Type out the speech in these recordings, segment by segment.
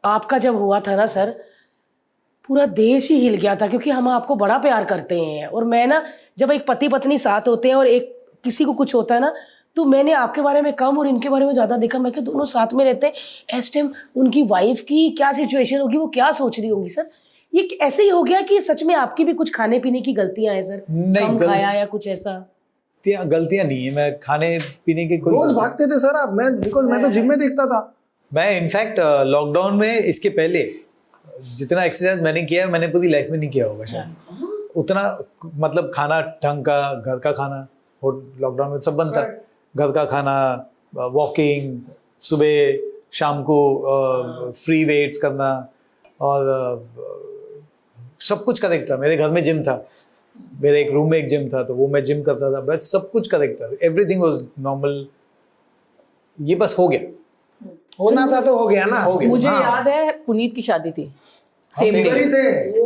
आपका जब हुआ था ना सर, पूरा देश ही हिल गया था, क्योंकि हम आपको बड़ा प्यार करते हैं। और मैं ना, जब एक पति पत्नी साथ होते हैं और एक किसी को कुछ होता है ना, तो मैंने आपके बारे में कम और इनके बारे में ज़्यादा देखा। मैं कि दोनों साथ में रहते हैं। इस टाइम उनकी वाइफ की क्या सिचुएशन होगी, वो क्या सोच रही होगी सर? ये ऐसे ही हो गया कि सच में आपकी भी कुछ खाने पीने की गलतियां हैं सर? कम खाया या कुछ ऐसा? गलतियां नहीं है, मैं खाने पीने के कोई रोज भागते थे सर आप। मैं तो जिम में देखता था। मैं इनफैक्ट लॉकडाउन में इसके पहले जितना एक्सरसाइज मैंने किया है, मैंने पूरी लाइफ में नहीं किया होगा शायद उतना। मतलब खाना ढंग का, घर का खाना, और लॉकडाउन में सब बंद था। घर का खाना, वॉकिंग, सुबह शाम को फ्री वेट्स करना, और सब कुछ करेक्ट था। मेरे घर में जिम था, मेरे एक रूम में एक जिम था, तो वो मैं जिम करता था। बस सब कुछ करेक्ट था, एवरीथिंग वाज नॉर्मल। ये बस हो गया, होना था तो हो गया ना। हो गया। मुझे याद है पुनीत की शादी थी, same same day, day।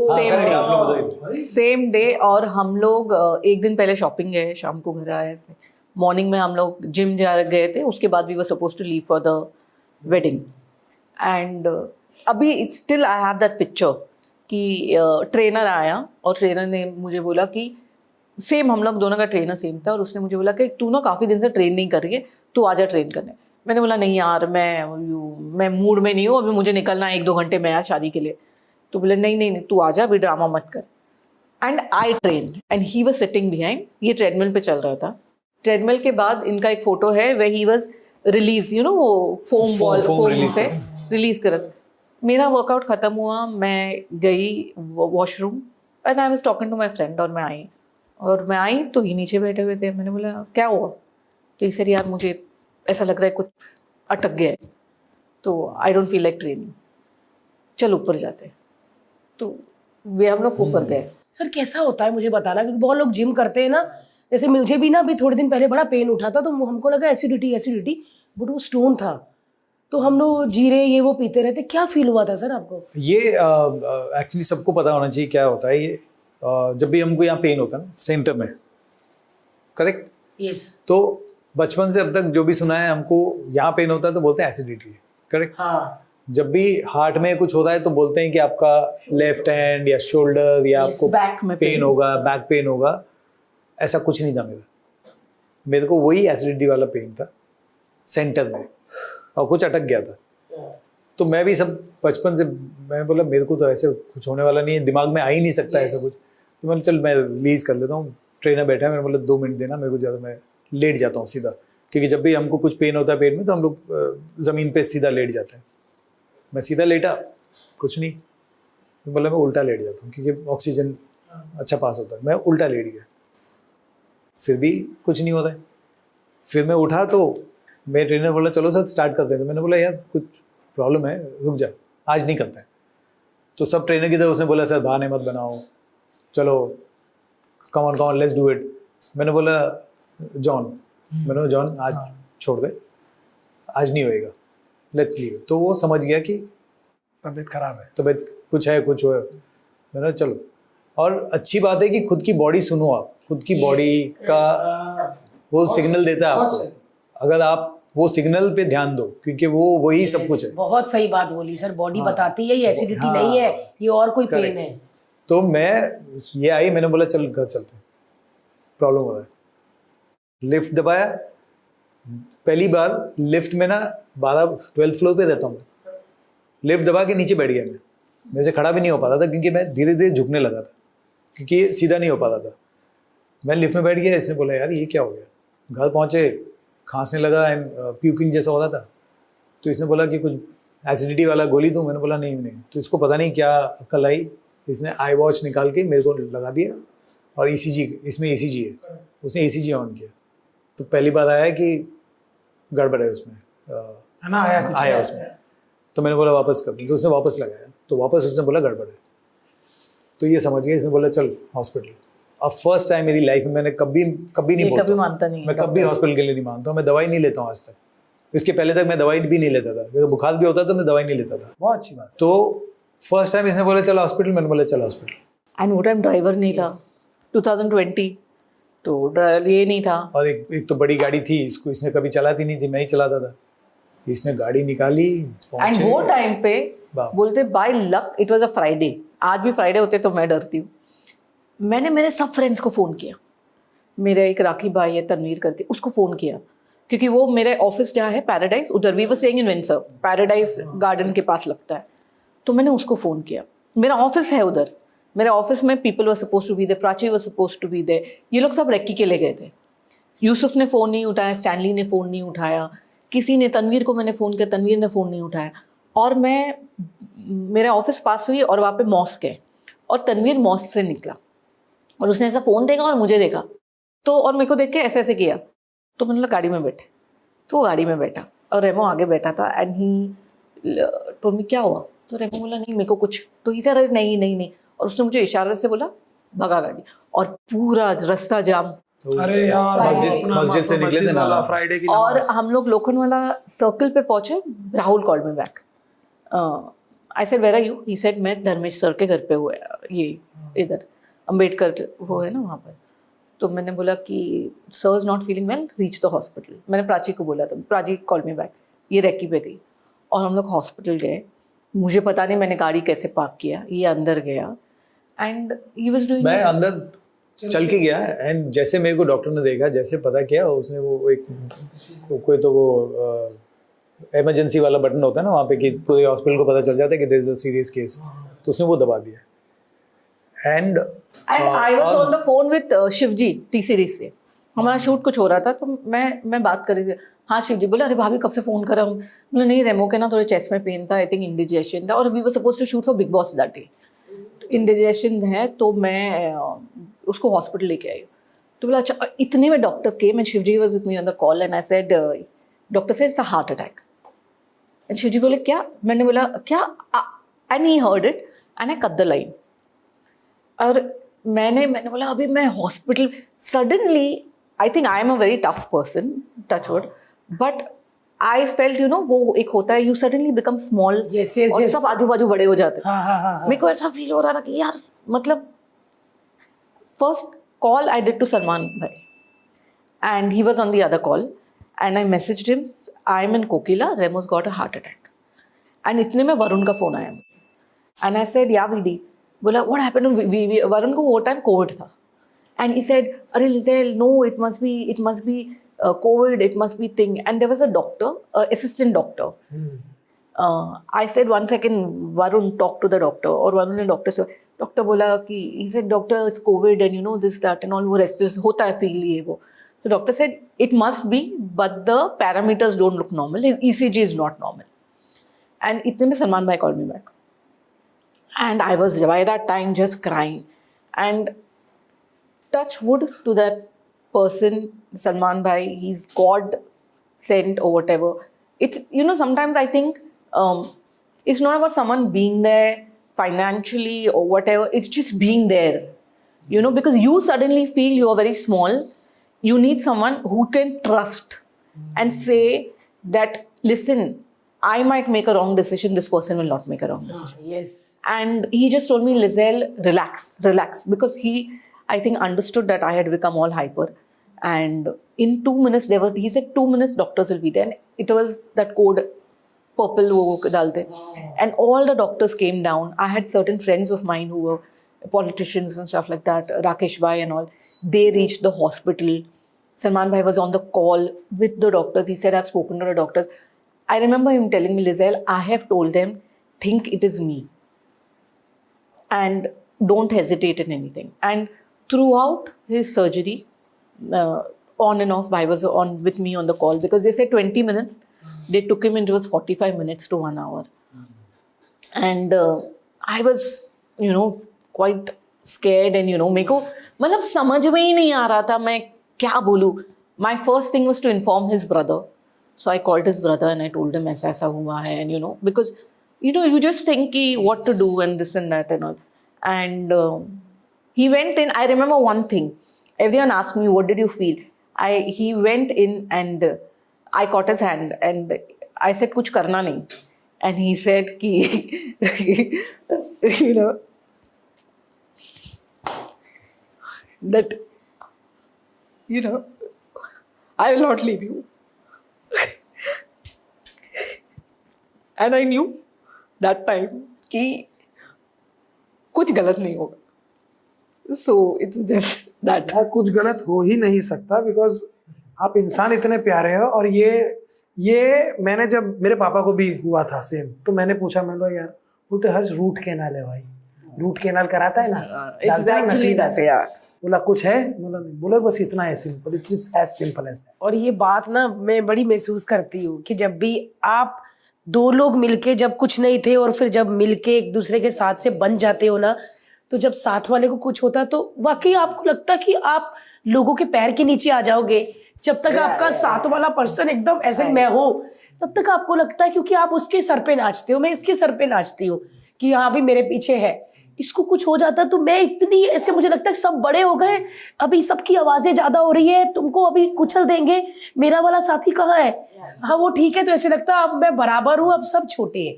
Same correct, day, आप लोग बताइए। Same day. और हम लोग एक दिन पहले शॉपिंग गए, शाम को घर आए ऐसे। मॉर्निंग में हम लोग जिम जा गए थे, उसके बाद we were suppose to leave for the wedding. And अभी still I have that picture कि ट्रेनर आया और ट्रेनर ने मुझे बोला कि सेम, हम लोग दोनों का ट्रेनर सेम था, और उसने मुझे बोला कि तू ना काफ़ी दिन से ट्रेन नहीं कर रही है, तू आजा ट्रेन करने। मैंने बोला नहीं यार, मैं मूड में नहीं हूँ, अभी मुझे निकलना है 1-2 घंटे में यार शादी के लिए। तो बोले नहीं नहीं नहीं, तू आजा, अभी ड्रामा मत कर। And I train and he was sitting behind. ये ट्रेडमिल पे चल रहा था। ट्रेडमिल के बाद इनका एक फोटो है वे ही वॉज रिलीज, यू नो, वो फोम बॉल, फोम से रिलीज कर। मेरा वर्कआउट ख़त्म हुआ, मैं गई washroom and I was talking to my friend, और मैं आई तो ये नीचे बैठे हुए थे। मैंने बोला क्या हुआ? तो इसे यार मुझे ऐसा लग रहा है कुछ अटक गया है, तो I don't feel like training, चल ऊपर जाते। तो वे हम लोग ऊपर गए। सर कैसा होता है मुझे बताना, क्योंकि बहुत लोग जिम करते हैं ना। जैसे मुझे भी ना अभी थोड़े दिन पहले बड़ा पेन उठा था, तो हमको लगा एसिडिटी, बट वो स्टोन था। तो हम लोग जीरे ये वो पीते रहते। क्या फील हुआ था सर आपको? ये एक्चुअली सबको पता होना चाहिए क्या होता है ये। जब भी हमको यहाँ पेन होता है ना सेंटर में, करेक्ट? यस। तो बचपन से अब तक जो भी सुना है, हमको यहाँ पेन होता है तो बोलते हैं एसिडिटी है, करेक्ट? हाँ। जब भी हार्ट में कुछ होता है तो बोलते हैं कि आपका लेफ्ट हैंड या शोल्डर या आपको बैक में पेन होगा, बैक पेन होगा। ऐसा कुछ नहीं था मेरे को वही एसिडिटी वाला पेन था सेंटर में, और कुछ अटक गया था। तो मैं भी सब बचपन से, मैं बोला मेरे को तो ऐसे कुछ होने वाला नहीं है, दिमाग में आ ही नहीं सकता ऐसा कुछ। तो मैंने चल मैं रिलीज कर लेता हूँ। ट्रेनर बैठा है, मैंने बोला 2 मिनट देना मेरे को, ज़्यादा मैं लेट जाता हूँ सीधा, क्योंकि जब भी हमको कुछ पेन होता है पेट में तो हम लोग ज़मीन पे सीधा लेट जाते हैं। मैं सीधा लेटा, कुछ नहीं। तो बोला मैं उल्टा लेट जाता हूँ क्योंकि ऑक्सीजन अच्छा पास होता है। मैं उल्टा लेट गया, फिर भी कुछ नहीं होता है। फिर मैं उठा तो मेरे ट्रेनर बोला चलो सर स्टार्ट करते हैं। तो मैंने बोला यार कुछ प्रॉब्लम है, रुक जा, आज नहीं करते हैं। तो सब ट्रेनर की तरह उसने बोला सर बहाने मत बनाओ, चलो come on let's do it. मैंने बोला जॉन आज छोड़ दे, आज नहीं होएगा, लेट्स लीव। तो वो समझ गया कि तबीयत खराब है, तबीयत कुछ है, कुछ हो। मैंने चलो। और अच्छी बात है कि खुद की बॉडी सुनो, आप खुद की बॉडी का वो सिग्नल देता है आपको। अगर आप वो सिग्नल पे ध्यान दो, क्योंकि वो वही सब कुछ है। बहुत सही बात बोली सर, बॉडी बताती है ये एसिडिटी नहीं है, ये और कोई पेन है। तो मैं ये आई, मैंने बोला चल घर चलते हैं, प्रॉब्लम हो रहा है। लिफ्ट दबाया, पहली बार लिफ्ट में ना 12th फ्लोर पे रहता हूँ, लिफ्ट दबा के नीचे बैठ गया मैं। मेरे से खड़ा भी नहीं हो पाता था क्योंकि मैं धीरे धीरे झुकने लगा था, क्योंकि सीधा नहीं हो पाता था। मैं लिफ्ट में बैठ गया, इसने बोला यार ये क्या हो गया। घर पहुँचे, खांसने लगा एंड प्यूकिंग जैसा हो रहा था। तो इसने बोला कि कुछ एसिडिटी वाला गोली दूँ। मैंने बोला नहीं। तो इसको पता नहीं क्या अक्ल आई, इसने आई वॉच निकाल के मेरे को लगा दिया, और ECG, इसमें ECG है, उसने ECG ऑन किया। तो पहली बात आया कि गड़बड़ है उसमें, है ना, आया उसमें। तो मैंने बोला वापस कर दूँ, तो उसने वापस लगाया, तो वापस उसने बोला गड़बड़ है। तो ये समझ गया, इसने बोला चल हॉस्पिटल। अब फर्स्ट टाइम मेरी लाइफ में मैंने कभी नहीं बोलता, कभी मानता नहीं, मैं कभी हॉस्पिटल के लिए नहीं मानता हूँ। मैं दवाई नहीं लेता हूँ आज तक। इसके पहले तक मैं दवाई भी नहीं लेता था, अगर बुखार भी होता तो मैं दवाई नहीं लेता था। बहुत अच्छी बात। तो फर्स्ट टाइम इसने बोला चल हॉस्पिटल, मैंने बोला चल हॉस्पिटल। एंड वो टाइम ड्राइवर नहीं था, 2020, तो ये नहीं था। और एक तो बड़ी गाड़ी थी, इसको इसने कभी चलाती नहीं थी, मैं ही चलाता था। इसने गाड़ी निकाली, एंड वो टाइम पे बाप। बोलते by luck it was a Friday, आज भी फ्राइडे होते तो मैं डरती हूँ। मैंने मेरे सब फ्रेंड्स को फ़ोन किया, मेरा एक राखी भाई है तनवीर करके, उसको फ़ोन किया, क्योंकि वो मेरे ऑफिस जहाँ है पैराडाइज, उधर we were staying in Windsor, paradise garden के पास लगता है, तो मैंने उसको फ़ोन किया। मेरा ऑफिस है उधर, मेरे ऑफिस में people were suppose to be there, Prachi were suppose to be there, ये लोग सब रेक्की के ले गए थे। यूसुफ ने फ़ोन नहीं उठाया, स्टैनली ने फ़ोन नहीं उठाया, किसी ने, तनवीर को मैंने फ़ोन किया, तनवीर ने फ़ोन नहीं उठाया। और मैं, मेरा ऑफिस पास हुई और वहाँ पे मॉस्क है, और तनवीर मॉस्क से निकला और उसने ऐसा फ़ोन देखा और मुझे देखा, तो और मेरे को देख के ऐसे ऐसे किया, तो मैंने बोला गाड़ी में बैठे, तो वो गाड़ी में बैठा और रेमो आगे बैठा था। एंड ही टोल्ड मी क्या हुआ, तो रेमो बोला नहीं मेरे को कुछ, तो ही सर नहीं नहीं नहीं, और उसने मुझे इशारे से बोला भगा गाड़ी, और पूरा रास्ता जाम। अरे यार, मस्जिद से निकले थे ना, फ्राइडे की और हम लोग लोखंडवाला सर्कल पे पहुंचे, Rahul called me back, I said where are you, he said मैं धर्मेश सर के घर पे हुआ, ये इधर अम्बेडकर वो है ना वहाँ पर। तो मैंने बोला कि sir is not feeling well, reach the hospital. मैंने प्राची को बोला था, प्राची कॉल मी बैक, ये रेकी पे थी, और हम लोग हॉस्पिटल गए। मुझे पता नहीं मैंने गाड़ी कैसे पार्क किया, ये अंदर गया एंड ही वाज डूइंग, मैं अंदर चल के गया एंड जैसे मेरे को डॉक्टर ने देखा, जैसे पता किया उसने, वो एक कोई तो वो इमरजेंसी वाला बटन होता है ना वहाँ पे कि पूरे हॉस्पिटल को पता चल जाता है कि there is a serious case, तो उसने वो दबा दिया। And I was on the phone with Shivji T series से, हमारा शूट कुछ हो रहा था, तो मैं बात कर रही थी। हाँ शिवजी बोले अरे भाभी कब से फ़ोन कर रहा हूँ, बोले नहीं रेमो के ना थोड़े चेस्ट में पेन था, आई थिंक इंडिजेशन था, और we were suppose to shoot for Bigg Boss that day, indigestion है, तो मैं उसको हॉस्पिटल लेके आई। तो बोला अच्छा, इतने में doctor came and Shivji was with me on the call and I said doctor said it's a heart attack, and Shivji बोले क्या, मैंने बोला क्या, and he heard it and I cut the line. और मैंने बोला अभी मैं hospital, suddenly I think I am a very tough person, touch wood, but I felt you know वो एक होता है, यू सडनली बिकम स्मॉल, और सब आजू बाजू बड़े हो जाते हैं। मेरे को ऐसा फील हो रहा था कि यार मतलब, first call I did to Salman भाई and he was on the other call and I messaged him, I am in Kokila, Remo's got a heart attack, and इतने में वरुण का फ़ोन आया and I said yeah VD, बोला व्हाट हैपेंड, वरुण को वो time COVID था, and he said अरे Lizelle no it must be COVID, it must be thing, and there was a doctor, assistant doctor. I said 1 second, Varun, talk to the doctor, और Varun ने doctor से, doctor बोला कि he said doctor is COVID and you know this that and all, वो restless होता है feel ये वो, so doctor said it must be but the parameters don't look normal, his ECG is not normal, and इतने में सलमान भाई called me back and I was by that time just crying, and touch wood to that person, Salman bhai, he's God sent or whatever. It's, you know, sometimes I think it's not about someone being there financially or whatever, it's just being there, you know, because you suddenly feel you are very small, you need someone who can trust and say that listen, I might make a wrong decision, this person will not make a wrong decision. Yes. And he just told me, Lizelle, relax, because he, I think, understood that I had become all hyper. And in 2 minutes, he said 2 minutes doctors will be there. And it was that code, purple wo dalte. And all the doctors came down. I had certain friends of mine who were politicians and stuff like that, Rakesh Bhai and all. They reached the hospital. Salman Bhai was on the call with the doctors. He said, I've spoken to the doctors. I remember him telling me, Lizelle, I have told them, think it is me. And don't hesitate in anything. And throughout his surgery, on and off, Bhai was on with me on the call, because they said 20 minutes. They took him, and it was 45 minutes to 1 hour. And I was, you know, quite scared, and you know, मेरे को मतलब समझ में ही नहीं आ रहा था मैं क्या बोलूँ. My first thing was to inform his brother. So I called his brother and I told him ऐसा हुआ है, and you know, because you know, you just think कि what to do and this and that and all. And he went in. I remember one thing. Everyone asked me, what did you feel? He went in and I caught his hand and I said, kuch karna nahi. And he said, ki, you know, that, you know, I will not leave you. And I knew that time कि कुछ गलत नहीं होगा. So it's just that. यार कुछ गलत हो ही नहीं सकता बिकॉज आप इंसान इतने प्यारे हो. और ये मैंने जब मेरे पापा को भी हुआ था सेम, तो मैंने पूछा, मैंने बोला यार बोलते हर्ष रूट कैनाल है भाई, रूट कैनाल कराता है ना, Exactly that, yeah. बोला कुछ है, बोला नहीं, बोला बस इतना है, simple, it's as simple as that. और ये बात ना मैं बड़ी महसूस करती हूँ कि जब भी आप दो लोग मिलके जब कुछ नहीं थे और फिर जब मिलके एक दूसरे के साथ से बन जाते हो ना, तो जब साथ वाले को कुछ होता तो वाकई आपको लगता कि आप लोगों के पैर के नीचे आ जाओगे. जब तक आपका साथ वाला पर्सन एकदम ऐसे मैं हूँ, तब तक आपको लगता है क्योंकि आप उसके सर पे नाचते हो, मैं इसके सर पे नाचती हूँ कि हाँ भी मेरे पीछे है. इसको कुछ हो जाता तो मैं इतनी ऐसे, मुझे लगता है सब बड़े हो गए, अभी सबकी आवाजें ज्यादा हो रही है, तुमको अभी कुचल देंगे, मेरा वाला साथी कहाँ है, हाँ वो ठीक है. तो ऐसे लगता है अब मैं बराबर हूँ, अब सब छोटे हैं.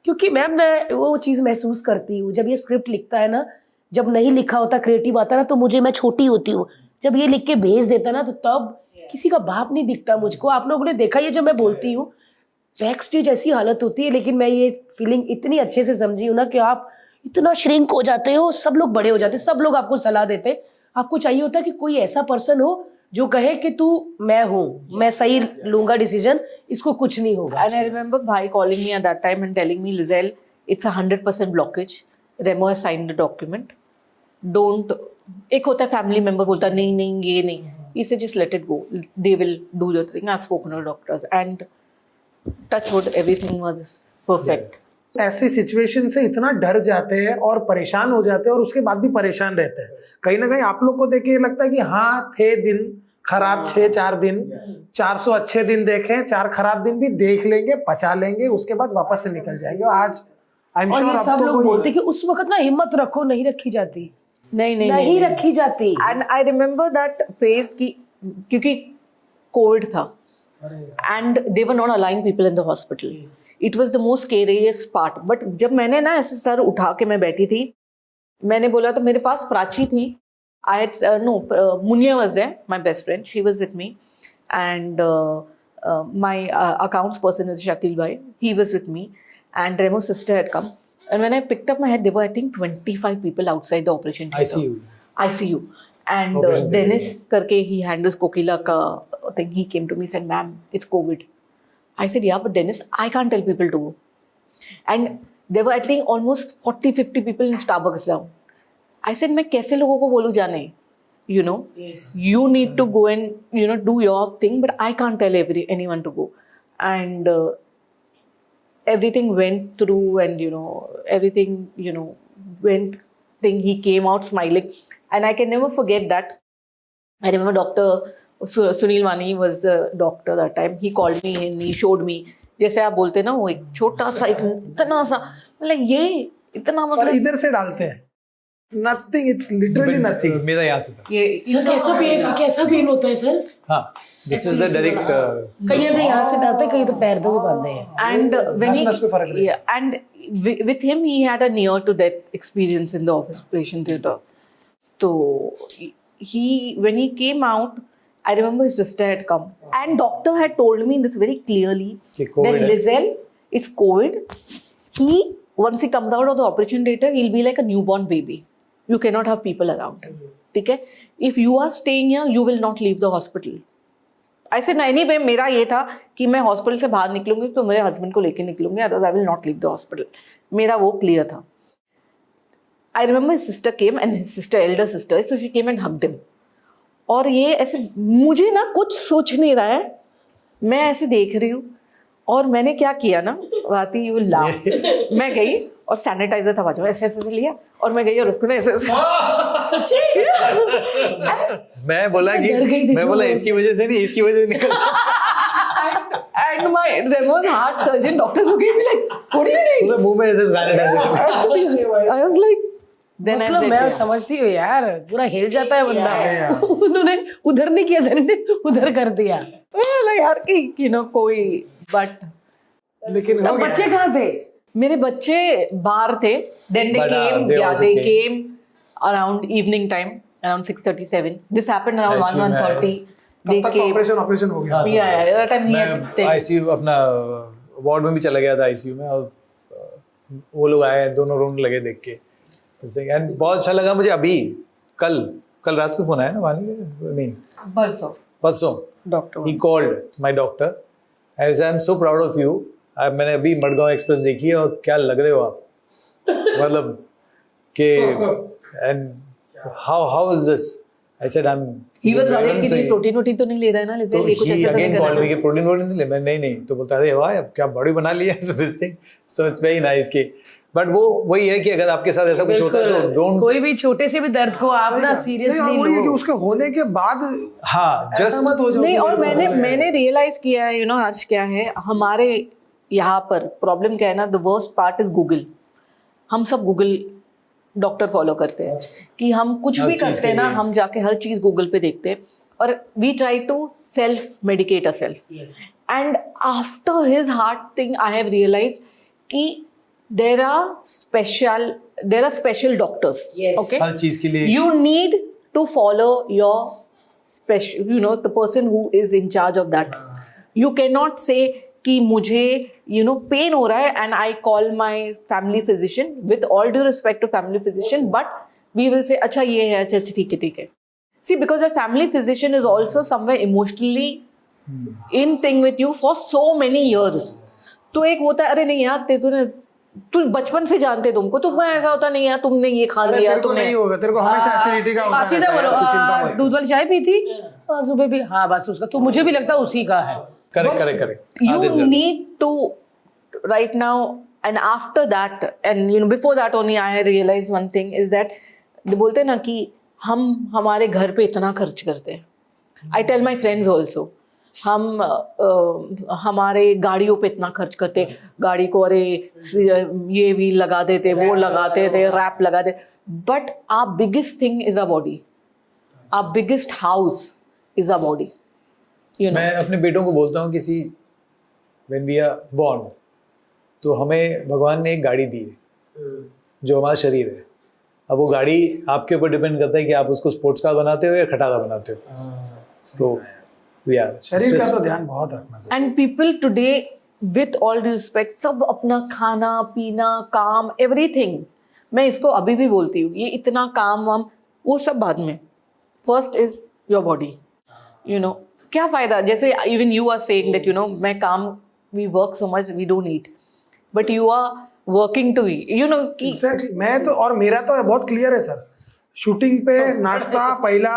क्योंकि मैम मैं वो चीज़ महसूस करती हूँ जब ये स्क्रिप्ट लिखता है ना, जब नहीं लिखा होता क्रिएटिव आता ना, तो मुझे, मैं छोटी होती हूँ, जब ये लिख के भेज देता ना, तो तब किसी का बाप नहीं दिखता मुझको. आप लोगों ने देखा ये जब मैं बोलती हूँ बैक स्टेज ऐसी हालत होती है, लेकिन मैं ये फीलिंग इतनी अच्छे से समझी हूँ ना कि आप इतना श्रिंक हो जाते हो, सब लोग बड़े हो जाते हैं, सब लोग आपको सलाह देते हैं. आपको चाहिए होता है कि कोई ऐसा पर्सन हो जो कहे कि तू, मैं हूँ, मैं सही लूंगा डिसीजन, इसको कुछ नहीं होगा. And I remember Bhai calling me at that time and telling me, Lizelle, it's 100% blockage. Remo has signed the document. Don't. एक होता है फैमिली मेंबर बोलता है नहीं नहीं ये नहीं. He said just let it go. They will do the thing. I've spoken to doctors and touch wood, everything was perfect. ऐसी सिचुएशन से इतना डर जाते हैं और परेशान हो जाते हैं और उसके बाद भी परेशान रहते हैं. कहीं ना कहीं आप लोग को देख के लगता है कि हाँ थे दिन खराब, 6-4 दिन, 400 अच्छे दिन देखे, 4 खराब दिन भी देख लेंगे, पचा लेंगे, उसके बाद वापस से निकल जाएंगे. और आज आई एम और श्योर ये सब लोग बोलते हैं कि उस वक्त ना हिम्मत रखो, नहीं रखी जाती, नहीं रखी जाती. And I remember that phase कि क्योंकि कोविड था and they were not allowing people in the hospital. It was the most scariest part. But जब मैंने ना ऐसे सर उठा के मैं बैठी थी, मैंने बोला तो मेरे पास प्राची थी. I had Munya was there, my best friend. She was with me, and my accounts person is Shakil Bhai. He was with me, and Remo's sister had come. And when I picked up my head, there were I think 25 people outside the operation theatre. ICU. And Dennis करके he handles Kokila का thing. He came to me and said, "Ma'am, it's COVID." I said, "Yeah, but Dennis, I can't tell people to go." And there were I think almost 40-50 people in Starbucks down. I said, मैं कैसे लोगों को बोलूँ जाने? You know, Yes. you need to go and do your thing, but I can't tell anyone to go. And everything went through, and everything went. He came out smiling, and I can never forget that. I remember Dr. Sunil Wani was the doctor that time. He called me and he showed me. जैसे आप बोलते ना वो एक छोटा सा इतना सा, मतलब ये इतना और मतलब इधर से डालते हैं. Nothing, it's literally nothing. मेरा यहाँ से था. ये सर कैसा पेन होता है सर? हाँ, this is the direct. कहीं तो यहाँ से डालते हैं, कहीं तो पैर दो भी बांधते हैं. and when नस पे फर्क he and with him he had a near to death experience in the operation theatre. So when he came out, I remember his sister had come and doctor had told me this very clearly कि COVID that है. Lizelle, it's COVID. Once he comes out of the operation theatre, he'll be like a newborn baby. You cannot have people around him. ठीक है? If you are staying here, you will not leave the hospital. I said, anyway, मेरा ये था कि मैं hospital से बाहर निकलूंगी तो मेरे हस्बैंड को लेके निकलूंगी, otherwise I will not leave the hospital. मेरा वो क्लियर था. I remember his sister came and his sister, elder sister, so she came and hugged him. और ये ऐसे मुझे ना कुछ सोच नहीं रहा है, मैं ऐसे देख रही हूँ और मैंने क्या किया ना, वाती यू लाफ, मैं गई और सैनिटाइजर था बाजू में, ऐसे ऐसे लिया और मैं गई और उसको ना ऐसे सच्ची? मैं बोला इसकी वजह से नहीं, इसकी वजह से निकल. and my Remo's heart surgeon doctor looked at me like, what are you doing? पूरे मुंह में ऐसे sanitiser. I was like, then मतलब मैं समझती हूँ यार, पूरा हिल जाता है बंदा. उन्होंने उधर नहीं किया, सर उधर कर दिया. यार कि कोई बट लेकिन तब बच्चे कहाँ थे? मेरे बच्चे बाहर थे. Then they came around evening time, around 6:37. This happened around 1:30. They तब तक came. ऑपरेशन हो गया. Yeah, that time he had मैं ICU अपना वार्ड में भी चला गया था ICU में, और वो लोग आए, दोनों रोने लगे देख के। एंड बहुत अच्छा लगा मुझे। अभी कल रात को फोन आया ना वानी का, नहीं परसों डॉक्टर ही called my doctor as I am so proud of you. मैंने अभी मडगांव एक्सप्रेस देखी है और क्या लग रहे हो आप, मतलब कि and how is this, I said I am he was worried कि प्रोटीन वोटीन तो नहीं ले रहा है ना, तो इसलिए कुछ he ऐसा तो नहीं again कर called रहा me कि प्रोटीन वोटीन नहीं ले, मैं नहीं तो बोलता अरे वाह अब क्या बॉडी बना ली है so this thing, so it's very nice कि बट वो वही है कि अगर आपके साथ ऐसा कुछ होता है तो डोंट, कोई भी छोटे से भी दर्द को आप ना नहीं, और सीरियसली वही है कि लो। उसके होने के बाद हाँ ऐसा जस्ट मत हो जाओ नहीं, कि और मेरे को मैंने रियलाइज किया है, हर्ष क्या है हमारे यहाँ पर प्रॉब्लम क्या है ना, the worst part is Google. हम सब गूगल डॉक्टर फॉलो करते हैं कि हम कुछ हर भी चीज़ करते हैं के ना, लिए। हम जाके हर चीज गूगल पे देखते हैं और we try to self medicate a self. And after his heart thing I have realize कि there are special doctors. Yes. Okay, हर चीज के लिए you need to follow your special, the person who is in charge of that. You cannot say कि मुझे pen हो रहा है and I call my family physician, with all due respect to family physician, but we will say अच्छा ये है, अच्छा ठीक है। See, because a family physician is also somewhere emotionally in thing with you for so many years. तो एक होता है अरे नहीं यार तू बचपन से जानते तुमको, तुमको ऐसा होता नहीं यार तुमने ये खा लिया, तेरे को तुमने नहीं होगा, तेरे को हमेशा एसिडिटी का होता सीधा रहता है, बोलो तू चिंता मत कर। दूध वाली चाय पी थी सुबह भी, हाँ बस उसका तो मुझे भी लगता है उसी का है। Correct you need to right now, and after that, and before that only I realized one thing is that बोलते हैं ना कि हम हमारे घर पे इतना खर्च करते हैं। I tell my friends also, हम हमारे गाड़ियों पे इतना खर्च करते, गाड़ी को अरे ये व्हील लगा देते, वो लगाते थे, रैप लगा देते, but our biggest thing is our body, our biggest house is our body, मैं अपने बेटों को बोलता हूँ किसी when we are born तो हमें भगवान ने एक गाड़ी दी है जो हमारा शरीर है। अब वो गाड़ी आपके ऊपर डिपेंड करता है कि आप उसको स्पोर्ट्स कार बनाते हो या खटारा बनाते हो। तो शरीर का तो ध्यान बहुत रखना चाहिए। and people today with all due respect सब अपना खाना पीना काम everything, मैं इसको अभी भी बोलती हूँ, ये इतना काम वाम वो सब बाद में, फर्स्ट इज योर बॉडी। क्या फायदा, जैसे even you are saying that मैं काम, we work so much, we don't eat, but you are working too कि Exactly. मैं तो, और मेरा तो बहुत क्लियर है सर, शूटिंग पे नाश्ता पहला,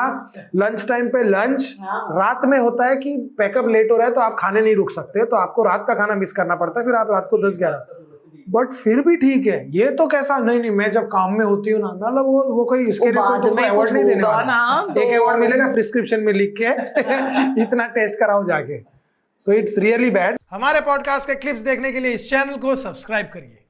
लंच टाइम पे लंच, रात में होता है कि पैकअप लेट हो रहा है तो आप खाने नहीं रुक सकते, तो आपको रात का खाना मिस करना पड़ता है, फिर आप रात को 10-11, बट फिर भी ठीक है। ये तो कैसा नहीं मैं जब काम में होती हूँ ना, मतलब वो कोई इसके लिए बाद में अवार्ड कुछ नहीं देने होगा वाला ना, एक अवार्ड मिलेगा प्रिस्क्रिप्शन में लिख के इतना टेस्ट कराओ जाके, सो इट्स रियली बैड। हमारे पॉडकास्ट के क्लिप्स देखने के लिए इस चैनल को सब्सक्राइब करिए।